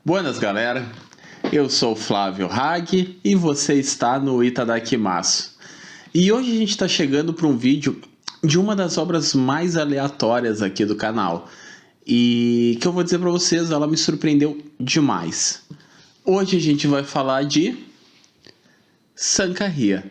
Buenas, galera. Eu sou o Flávio Hag e você está no Itadakimasu. E hoje a gente está chegando para um vídeo de uma das obras mais aleatórias aqui do canal. E que eu vou dizer para vocês, ela me surpreendeu demais. Hoje a gente vai falar de Sankariya.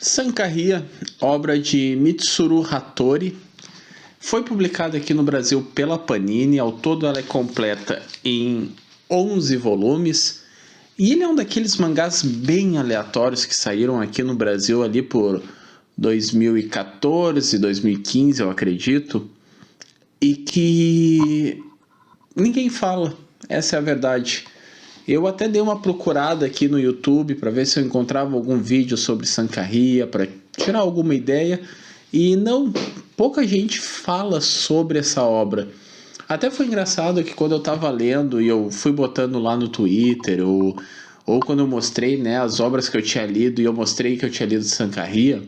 Sankariya, obra de Mitsuru Hattori, foi publicada aqui no Brasil pela Panini. Ao todo ela é completa em 11 volumes. E ele é um daqueles mangás bem aleatórios que saíram aqui no Brasil ali por 2014, 2015, eu acredito. E que ninguém fala, essa é a verdade. Eu até dei uma procurada aqui no YouTube para ver se eu encontrava algum vídeo sobre Sankariya, para tirar alguma ideia, e não, pouca gente fala sobre essa obra. Até foi engraçado que quando eu estava lendo e eu fui botando lá no Twitter, ou quando eu mostrei, né, as obras que eu tinha lido e eu mostrei que eu tinha lido Sankariya,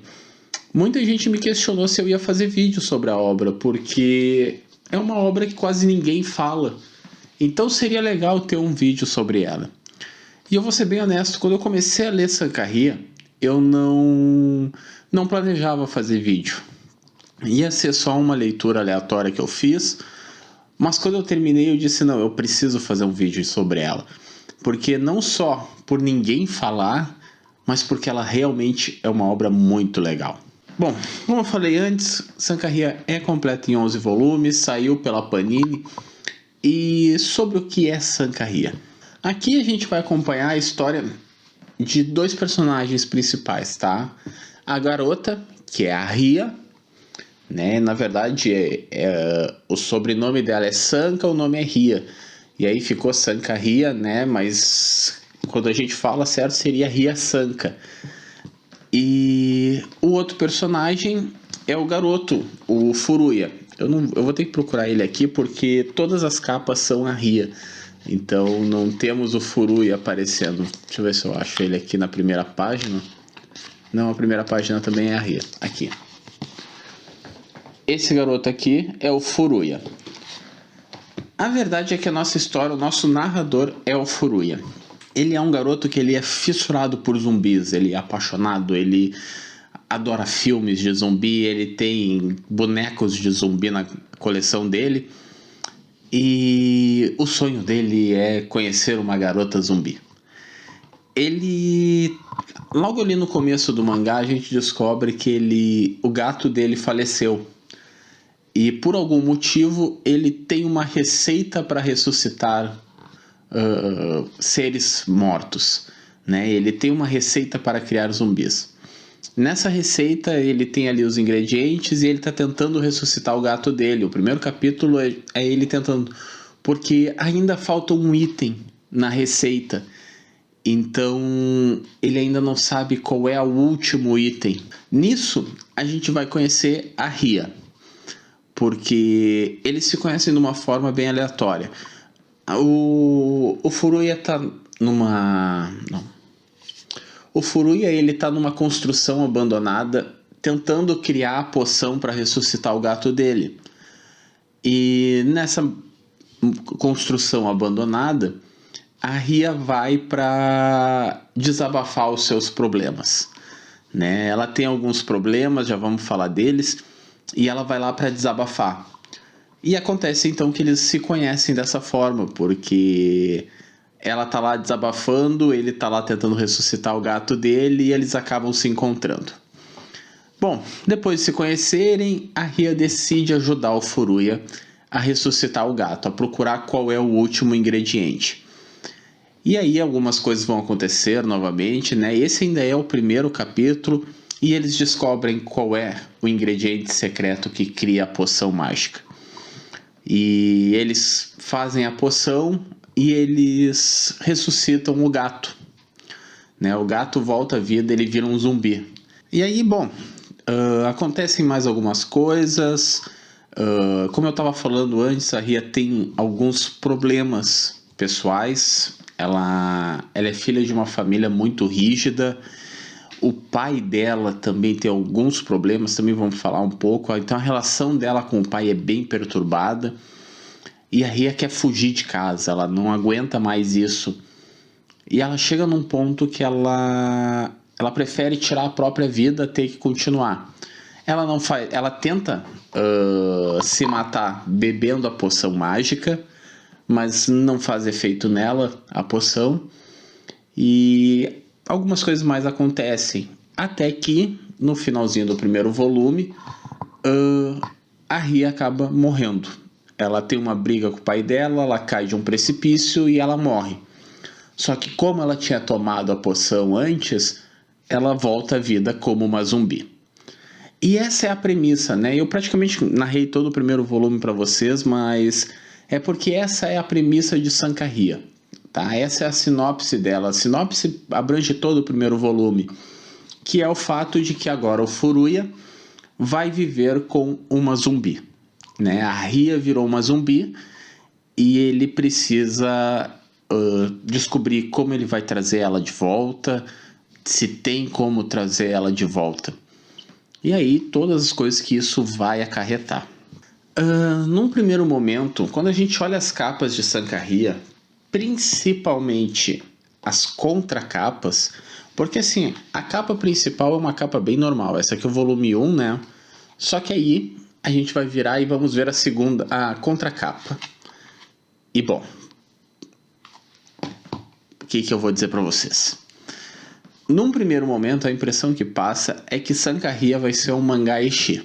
muita gente me questionou se eu ia fazer vídeo sobre a obra, porque é uma obra que quase ninguém fala. Então seria legal ter um vídeo sobre ela. E eu vou ser bem honesto, quando eu comecei a ler Sankariya, eu não planejava fazer vídeo. Ia ser só uma leitura aleatória que eu fiz, mas quando eu terminei eu disse, não, eu preciso fazer um vídeo sobre ela. Porque não só por ninguém falar, mas porque ela realmente é uma obra muito legal. Bom, como eu falei antes, Sankariya é completa em 11 volumes, saiu pela Panini. E sobre o que é Sankariya? Aqui a gente vai acompanhar a história de dois personagens principais, tá? A garota, que é a Ria, né? Na verdade, o sobrenome dela é Sanka, o nome é Ria. E aí ficou Sankariya, né? Mas quando a gente fala certo seria Ria Sanka. E o outro personagem é o garoto, o Furuya. Eu vou ter que procurar ele aqui porque todas as capas são a Ria. Então não temos o Furuya aparecendo. Deixa eu ver se eu acho ele aqui na primeira página. Não, a primeira página também é a Ria. Aqui. Esse garoto aqui é o Furuya. A verdade é que a nossa história, o nosso narrador é o Furuya. Ele é um garoto que ele é fissurado por zumbis. Ele é apaixonado, ele adora filmes de zumbi, ele tem bonecos de zumbi na coleção dele. E o sonho dele é conhecer uma garota zumbi. Logo ali no começo do mangá, a gente descobre que o gato dele faleceu. E por algum motivo, ele tem uma receita para ressuscitar seres mortos, né? Ele tem uma receita para criar zumbis. Nessa receita ele tem ali os ingredientes e ele está tentando ressuscitar o gato dele. O primeiro capítulo é ele tentando, porque ainda falta um item na receita. Então ele ainda não sabe qual é o último item. Nisso a gente vai conhecer a Ria, porque eles se conhecem de uma forma bem aleatória. O Furuya está numa... Não. O Furuya, ele tá numa construção abandonada, tentando criar a poção para ressuscitar o gato dele. E nessa construção abandonada, a Ria vai para desabafar os seus problemas, né? Ela tem alguns problemas, já vamos falar deles, e ela vai lá para desabafar. E acontece então que eles se conhecem dessa forma, porque ela tá lá desabafando, ele tá lá tentando ressuscitar o gato dele e eles acabam se encontrando. Bom, depois de se conhecerem, a Ria decide ajudar o Furuya a ressuscitar o gato, a procurar qual é o último ingrediente. E aí algumas coisas vão acontecer novamente, né? Esse ainda é o primeiro capítulo e eles descobrem qual é o ingrediente secreto que cria a poção mágica. E eles fazem a poção e eles ressuscitam o gato, né? O gato volta à vida, ele vira um zumbi. E aí, bom, acontecem mais algumas coisas. Como eu estava falando antes, a Ria tem alguns problemas pessoais. Ela ela é filha de uma família muito rígida. O pai dela também tem alguns problemas, também vamos falar um pouco. Então a relação dela com o pai é bem perturbada. E a Ria quer fugir de casa, ela não aguenta mais isso. E ela chega num ponto que ela prefere tirar a própria vida, ter que continuar. Ela não faz, ela tenta se matar bebendo a poção mágica, mas não faz efeito nela a poção. E algumas coisas mais acontecem. Até que, no finalzinho do primeiro volume, a Ria acaba morrendo. Ela tem uma briga com o pai dela, ela cai de um precipício e ela morre. Só que como ela tinha tomado a poção antes, ela volta à vida como uma zumbi. E essa é a premissa, né? Eu praticamente narrei todo o primeiro volume para vocês, mas é porque essa é a premissa de Sankharya, tá? Essa é a sinopse dela. A sinopse abrange todo o primeiro volume, que é o fato de que agora o Furuya vai viver com uma zumbi, né? A Ria virou uma zumbi e ele precisa descobrir como ele vai trazer ela de volta, se tem como trazer ela de volta. E aí, todas as coisas que isso vai acarretar. Num primeiro momento, quando a gente olha as capas de Sankharya, principalmente as contracapas, porque assim, a capa principal é uma capa bem normal, essa aqui é o volume 1, né? Só que aí a gente vai virar e vamos ver a segunda, a contracapa. E bom, o que eu vou dizer para vocês? Num primeiro momento, a impressão que passa é que Sankharya vai ser um mangá ecchi.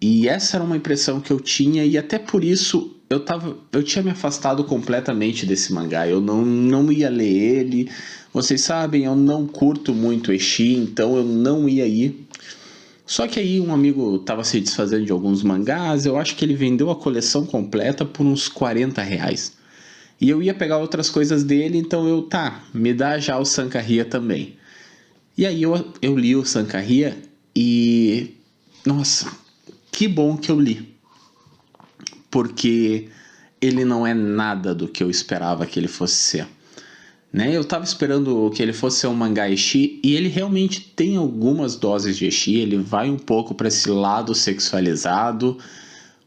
E essa era uma impressão que eu tinha, e até por isso eu tinha me afastado completamente desse mangá. Eu não ia ler ele. Vocês sabem, eu não curto muito ecchi, então eu não ia ir. Só que aí um amigo estava se desfazendo de alguns mangás, eu acho que ele vendeu a coleção completa por uns R$40. E eu ia pegar outras coisas dele, então me dá já o Sankharya também. E aí eu li o Sankharya e... Nossa, que bom que eu li. Porque ele não é nada do que eu esperava que ele fosse ser. Né? Eu estava esperando que ele fosse ser um mangá ecchi, e ele realmente tem algumas doses de ecchi, ele vai um pouco para esse lado sexualizado,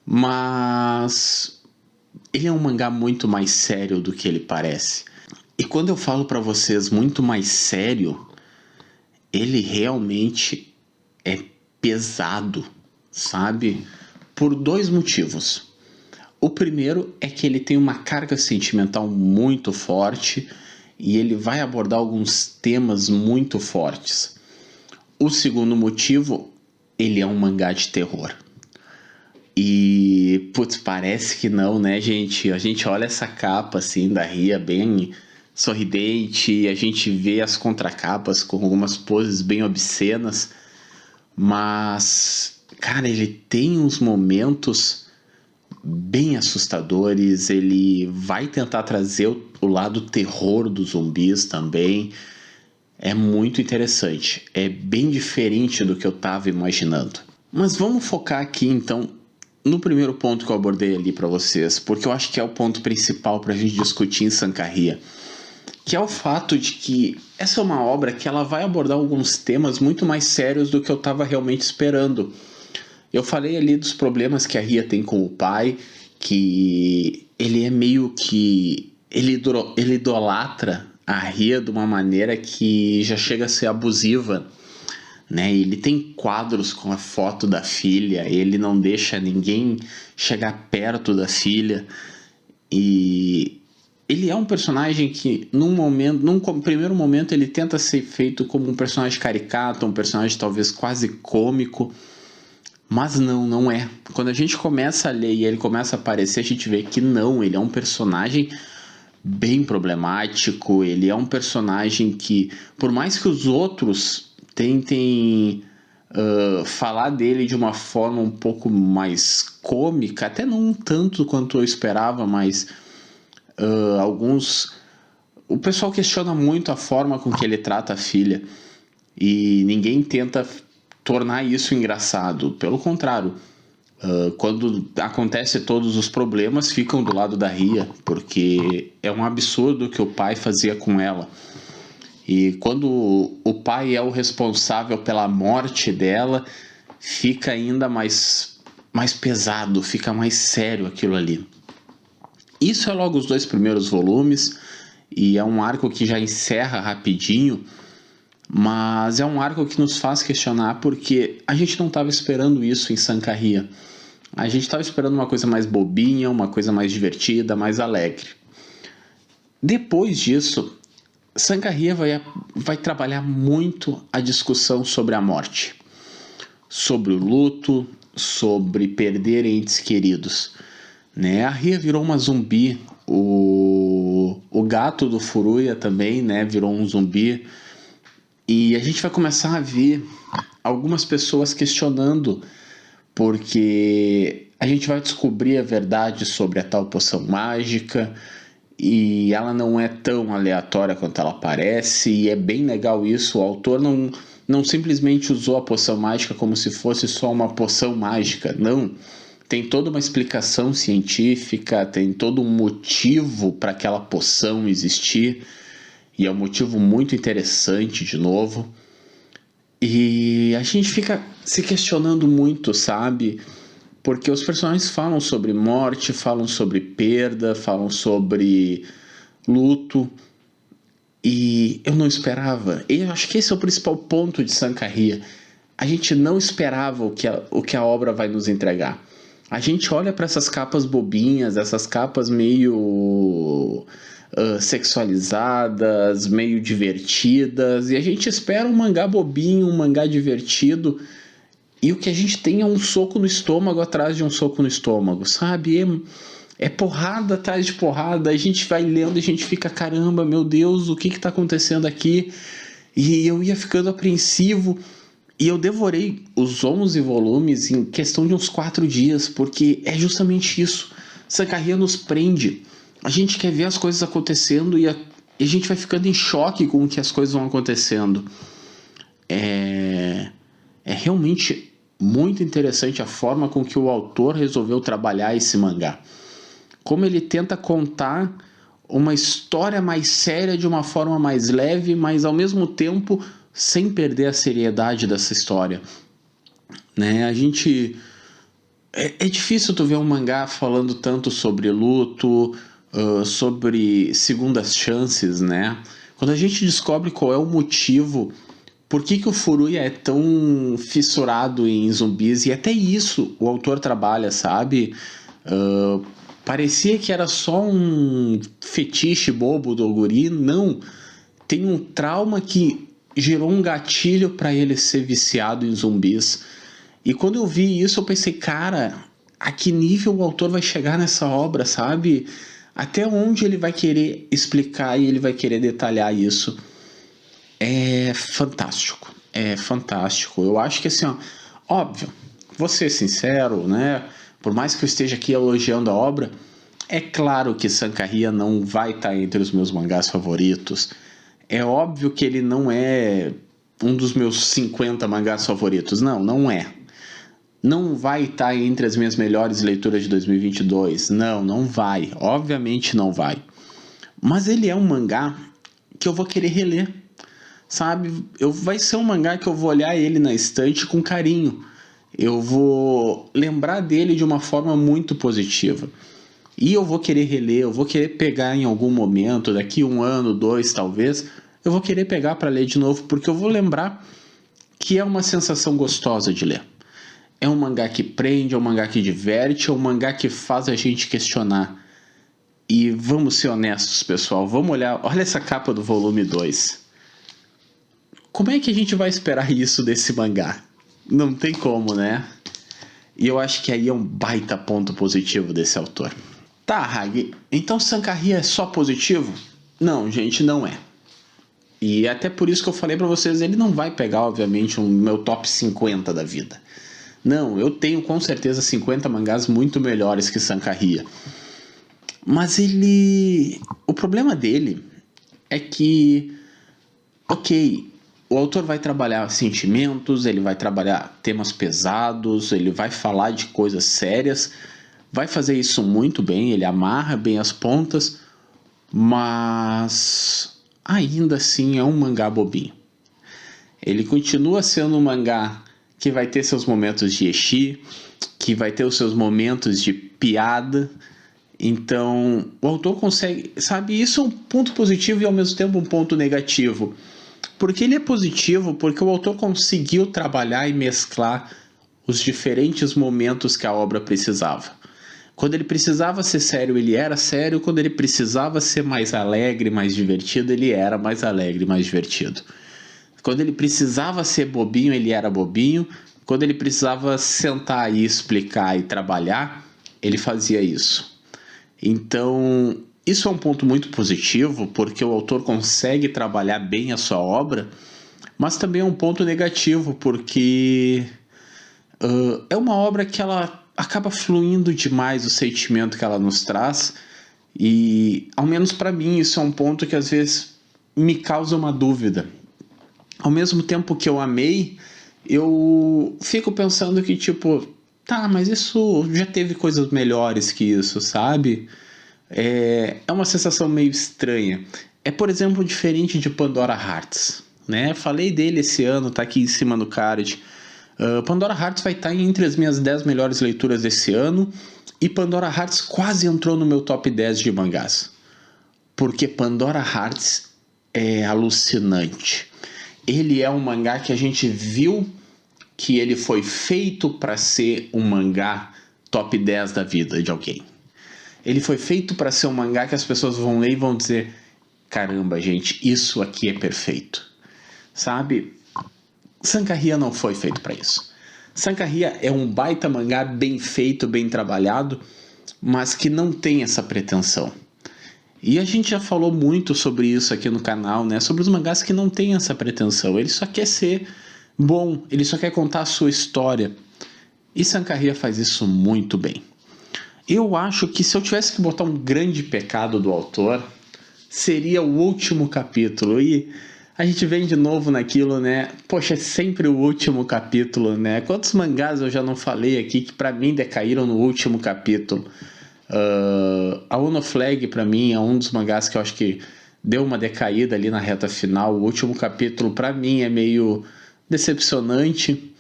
mas... ele é um mangá muito mais sério do que ele parece. E quando eu falo para vocês muito mais sério, ele realmente é pesado, sabe? Por dois motivos. O primeiro é que ele tem uma carga sentimental muito forte e ele vai abordar alguns temas muito fortes. O segundo motivo, ele é um mangá de terror. E, putz, parece que não, né, gente? A gente olha essa capa, assim, da Ria bem sorridente, a gente vê as contracapas com algumas poses bem obscenas, mas, cara, ele tem uns momentos bem assustadores, ele vai tentar trazer o lado terror dos zumbis também. É muito interessante, é bem diferente do que eu tava imaginando. Mas vamos focar aqui, então, no primeiro ponto que eu abordei ali para vocês, porque eu acho que é o ponto principal para a gente discutir em Sankharya, que é o fato de que essa é uma obra que ela vai abordar alguns temas muito mais sérios do que eu estava realmente esperando. Eu falei ali dos problemas que a Ria tem com o pai, que ele é meio que... ele idolatra a Ria de uma maneira que já chega a ser abusiva, né? Ele tem quadros com a foto da filha, ele não deixa ninguém chegar perto da filha, e ele é um personagem que num primeiro momento ele tenta ser feito como um personagem caricato, um personagem talvez quase cômico, mas não é. Quando a gente começa a ler e ele começa a aparecer, a gente vê que não, ele é um personagem bem problemático, ele é um personagem que, por mais que os outros tentem falar dele de uma forma um pouco mais cômica, até não tanto quanto eu esperava, mas o pessoal questiona muito a forma com que ele trata a filha, e ninguém tenta tornar isso engraçado, pelo contrário, Quando acontece todos os problemas, ficam do lado da Ria, porque é um absurdo o que o pai fazia com ela. E quando o pai é o responsável pela morte dela, fica ainda mais pesado, fica mais sério aquilo ali. Isso é logo os 2 primeiros volumes, e é um arco que já encerra rapidinho, mas é um arco que nos faz questionar porque a gente não estava esperando isso em Sankharya. A gente estava esperando uma coisa mais bobinha, uma coisa mais divertida, mais alegre. Depois disso, Sankharya vai trabalhar muito a discussão sobre a morte, sobre o luto, sobre perder entes queridos. Né? A Ria virou uma zumbi, o gato do Furuya também, né, virou um zumbi. E a gente vai começar a ver algumas pessoas questionando, porque a gente vai descobrir a verdade sobre a tal poção mágica, e ela não é tão aleatória quanto ela parece, e é bem legal isso. O autor não simplesmente usou a poção mágica como se fosse só uma poção mágica, não. Tem toda uma explicação científica, tem todo um motivo para aquela poção existir, e é um motivo muito interessante, de novo. E a gente fica se questionando muito, sabe? Porque os personagens falam sobre morte, falam sobre perda, falam sobre luto. E eu não esperava. E eu acho que esse é o principal ponto de Sankharya. A gente não esperava o que a obra vai nos entregar. A gente olha para essas capas bobinhas, essas capas meio sexualizadas, meio divertidas, e a gente espera um mangá bobinho, um mangá divertido, e o que a gente tem é um soco no estômago atrás de um soco no estômago, sabe? É porrada atrás de porrada, a gente vai lendo e a gente fica, caramba, meu Deus, o que está acontecendo aqui? E eu ia ficando apreensivo, e eu devorei os 11 volumes em questão de uns 4 dias, porque é justamente isso. Sankharya nos prende. A gente quer ver as coisas acontecendo e a gente vai ficando em choque com o que as coisas vão acontecendo. É realmente muito interessante a forma com que o autor resolveu trabalhar esse mangá. Como ele tenta contar uma história mais séria de uma forma mais leve, mas ao mesmo tempo sem perder a seriedade dessa história. Né? A gente... É difícil tu ver um mangá falando tanto sobre luto, sobre segundas chances, né? Quando a gente descobre qual é o motivo, por que o Furuya é tão fissurado em zumbis, e até isso o autor trabalha, sabe? Parecia que era só um fetiche bobo do guri, não. Tem um trauma que gerou um gatilho para ele ser viciado em zumbis. E quando eu vi isso, eu pensei, cara, a que nível o autor vai chegar nessa obra, sabe? Até onde ele vai querer explicar e ele vai querer detalhar isso. É fantástico. É fantástico. Eu acho que assim, ó, óbvio, vou ser sincero, né? Por mais que eu esteja aqui elogiando a obra, é claro que Sankharya não vai estar entre os meus mangás favoritos. É óbvio que ele não é um dos meus 50 mangás favoritos. Não, não é. Não vai estar entre as minhas melhores leituras de 2022. Não, não vai. Obviamente não vai. Mas ele é um mangá que eu vou querer reler. Sabe? Vai ser um mangá que eu vou olhar ele na estante com carinho. Eu vou lembrar dele de uma forma muito positiva. E eu vou querer reler, eu vou querer pegar em algum momento, daqui 1 ano, 2 talvez, eu vou querer pegar para ler de novo, porque eu vou lembrar que é uma sensação gostosa de ler. É um mangá que prende, é um mangá que diverte, é um mangá que faz a gente questionar. E vamos ser honestos, pessoal, vamos olhar, olha essa capa do volume 2. Como é que a gente vai esperar isso desse mangá? Não tem como, né? E eu acho que aí é um baita ponto positivo desse autor. Tá, Hag, então Sankharya é só positivo? Não, gente, não é. E até por isso que eu falei pra vocês, ele não vai pegar, obviamente, o meu top 50 da vida. Não, eu tenho com certeza 50 mangás muito melhores que Sankharya. Mas ele... O problema dele é que... Ok, o autor vai trabalhar sentimentos, ele vai trabalhar temas pesados, ele vai falar de coisas sérias, vai fazer isso muito bem, ele amarra bem as pontas, mas ainda assim é um mangá bobinho. Ele continua sendo um mangá que vai ter seus momentos de ecchi, que vai ter os seus momentos de piada. Então, o autor consegue, sabe, isso é um ponto positivo e ao mesmo tempo um ponto negativo. Porque ele é positivo porque o autor conseguiu trabalhar e mesclar os diferentes momentos que a obra precisava. Quando ele precisava ser sério, ele era sério. Quando ele precisava ser mais alegre, mais divertido, ele era mais alegre, mais divertido. Quando ele precisava ser bobinho, ele era bobinho. Quando ele precisava sentar e explicar e trabalhar, ele fazia isso. Então, isso é um ponto muito positivo, porque o autor consegue trabalhar bem a sua obra, mas também é um ponto negativo, porque é uma obra que ela acaba fluindo demais o sentimento que ela nos traz, e, ao menos para mim, isso é um ponto que às vezes me causa uma dúvida. Ao mesmo tempo que eu amei, eu fico pensando que, tipo, tá, mas isso já teve coisas melhores que isso, sabe? É uma sensação meio estranha. É, por exemplo, diferente de Pandora Hearts, né? Falei dele esse ano, tá aqui em cima no card. Pandora Hearts vai estar entre as minhas 10 melhores leituras desse ano, e Pandora Hearts quase entrou no meu top 10 de mangás. Porque Pandora Hearts é alucinante. Ele é um mangá que a gente viu que ele foi feito para ser um mangá top 10 da vida de alguém. Ele foi feito para ser um mangá que as pessoas vão ler e vão dizer: caramba, gente, isso aqui é perfeito. Sabe? Sankaria não foi feito para isso. Sankaria é um baita mangá bem feito, bem trabalhado, mas que não tem essa pretensão. E a gente já falou muito sobre isso aqui no canal, né? Sobre os mangás que não tem essa pretensão. Ele só quer ser bom, ele só quer contar a sua história. E Sankaria faz isso muito bem. Eu acho que se eu tivesse que botar um grande pecado do autor, seria o último capítulo. E a gente vem de novo naquilo, né? Poxa, é sempre o último capítulo, né? Quantos mangás eu já não falei aqui que pra mim decaíram no último capítulo? A Uno Flag pra mim é um dos mangás que eu acho que deu uma decaída ali na reta final. O último capítulo pra mim é meio decepcionante,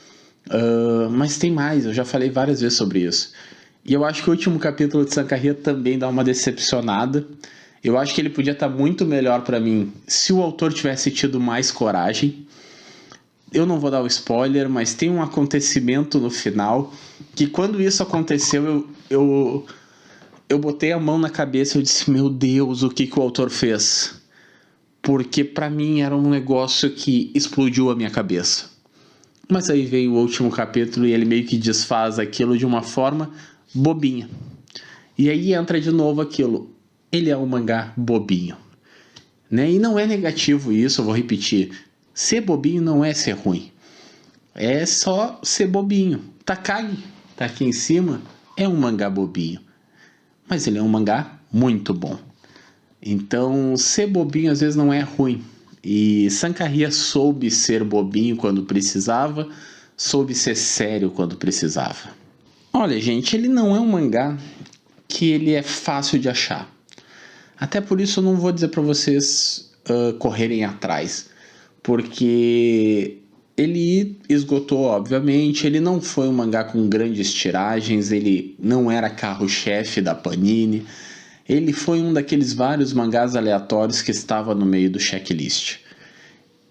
mas tem mais, eu já falei várias vezes sobre isso. E eu acho que o último capítulo de Sankaria também dá uma decepcionada. Eu acho que ele podia estar muito melhor pra mim se o autor tivesse tido mais coragem. Eu não vou dar o spoiler, mas tem um acontecimento no final que, quando isso aconteceu, eu botei a mão na cabeça e eu disse: meu Deus, o que o autor fez? Porque pra mim era um negócio que explodiu a minha cabeça. Mas aí veio o último capítulo e ele meio que desfaz aquilo de uma forma bobinha. E aí entra de novo aquilo: ele é um mangá bobinho, né? E não é negativo isso, eu vou repetir. Ser bobinho não é ser ruim. É só ser bobinho. Takagi, tá aqui em cima, é um mangá bobinho. Mas ele é um mangá muito bom. Então, ser bobinho às vezes não é ruim. E Sankaria soube ser bobinho quando precisava, soube ser sério quando precisava. Olha, gente, ele não é um mangá que ele é fácil de achar. Até por isso eu não vou dizer para vocês correrem atrás, porque ele esgotou, obviamente. Ele não foi um mangá com grandes tiragens, ele não era carro-chefe da Panini. Ele foi um daqueles vários mangás aleatórios que estava no meio do checklist.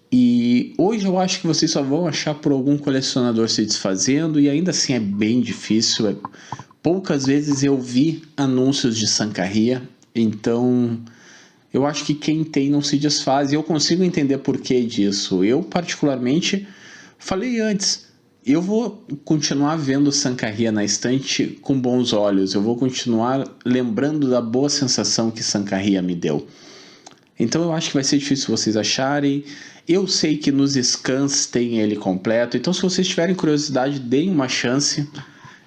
E hoje eu acho que vocês só vão achar por algum colecionador se desfazendo, e ainda assim é bem difícil. Poucas vezes eu vi anúncios de Sankaria, então eu acho que quem tem não se desfaz, e eu consigo entender por que disso. Eu, particularmente, falei antes, eu vou continuar vendo Sankaria na estante com bons olhos, eu vou continuar lembrando da boa sensação que Sankaria me deu. Então eu acho que vai ser difícil vocês acharem. Eu sei que nos scans tem ele completo, então se vocês tiverem curiosidade, deem uma chance.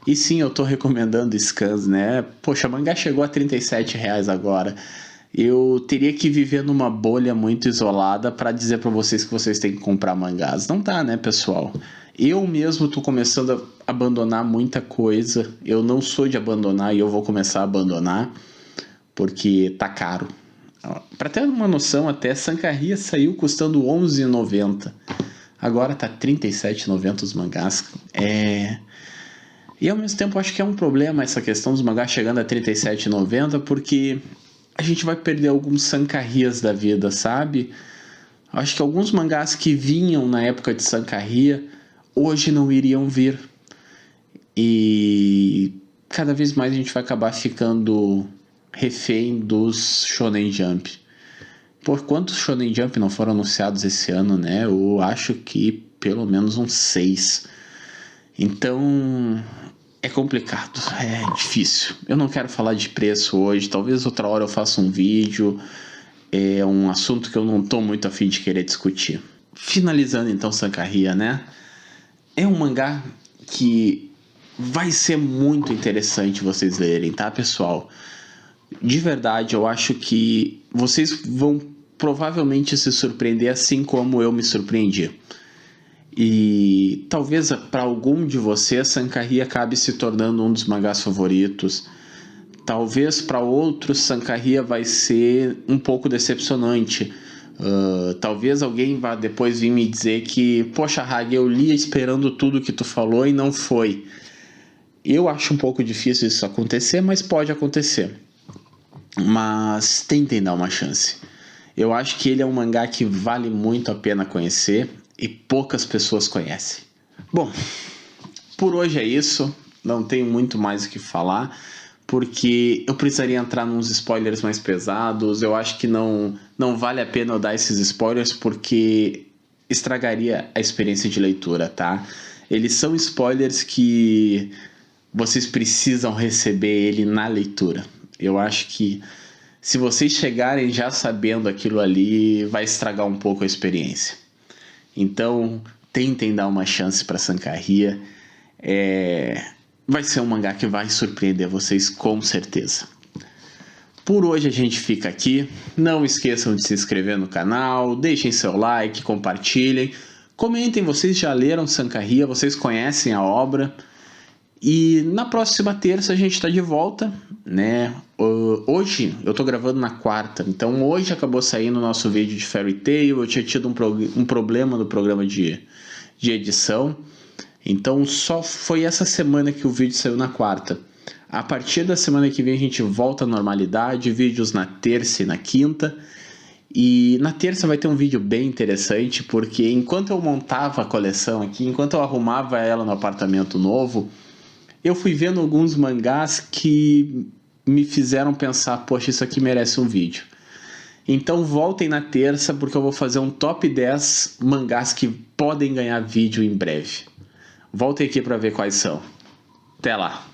E sim, eu tô recomendando scans, né? Poxa, o mangá chegou a R$ 37 agora. eu teria que viver numa bolha muito isolada para dizer para vocês que vocês têm que comprar mangás. Não dá, né, pessoal? Eu mesmo tô começando a abandonar muita coisa. Eu não sou de abandonar e eu vou começar a abandonar porque tá caro. Para ter uma noção, até Sankharya saiu custando R$11,90. Agora tá R$37,90 os mangás. E ao mesmo tempo acho que é um problema essa questão dos mangás chegando a R$37,90, porque a gente vai perder alguns Sankharyas da vida, sabe? Acho que alguns mangás que vinham na época de Sankharya hoje não iriam vir. E cada vez mais a gente vai acabar ficando refém dos Shonen Jump. Por quantos Shonen Jump não foram anunciados esse ano, né? Eu acho que pelo menos uns 6. Então é complicado, é difícil. Eu não quero falar de preço hoje, talvez outra hora eu faça um vídeo. É um assunto que eu não tô muito afim de querer discutir. Finalizando então Sankharya, né? É um mangá que vai ser muito interessante vocês lerem, tá, pessoal? De verdade, eu acho que vocês vão provavelmente se surpreender assim como eu me surpreendi. E talvez para algum de vocês Sankharya acabe se tornando um dos mangás favoritos. Talvez para outros Sankharya vai ser um pouco decepcionante. Talvez alguém vá depois vir me dizer que, poxa, Hag, eu li esperando tudo que tu falou e não foi. Eu acho um pouco difícil isso acontecer, mas pode acontecer. Mas tentem dar uma chance. Eu acho que ele é um mangá que vale muito a pena conhecer e poucas pessoas conhecem. Bom, por hoje é isso. Não tenho muito mais o que falar, porque eu precisaria entrar nos spoilers mais pesados. Eu acho que não vale a pena eu dar esses spoilers, porque estragaria a experiência de leitura, tá? Eles são spoilers que vocês precisam receber ele na leitura. Eu acho que se vocês chegarem já sabendo aquilo ali, vai estragar um pouco a experiência. Então, tentem dar uma chance para Sankharya. Vai ser um mangá que vai surpreender vocês com certeza. Por hoje a gente fica aqui. Não esqueçam de se inscrever no canal, deixem seu like, compartilhem. Comentem, vocês já leram Sankharya, vocês conhecem a obra. E na próxima terça a gente está de volta, né? Hoje eu tô gravando na quarta, então hoje acabou saindo o nosso vídeo de Fairy Tail. Eu tinha tido um problema no programa de edição, então só foi essa semana que o vídeo saiu na quarta. A partir da semana que vem a gente volta à normalidade, vídeos na terça e na quinta. E na terça vai ter um vídeo bem interessante, porque enquanto eu montava a coleção aqui, enquanto eu arrumava ela no apartamento novo, eu fui vendo alguns mangás que me fizeram pensar, poxa, isso aqui merece um vídeo. Então voltem na terça, porque eu vou fazer um top 10 mangás que podem ganhar vídeo em breve. Voltem aqui para ver quais são. Até lá!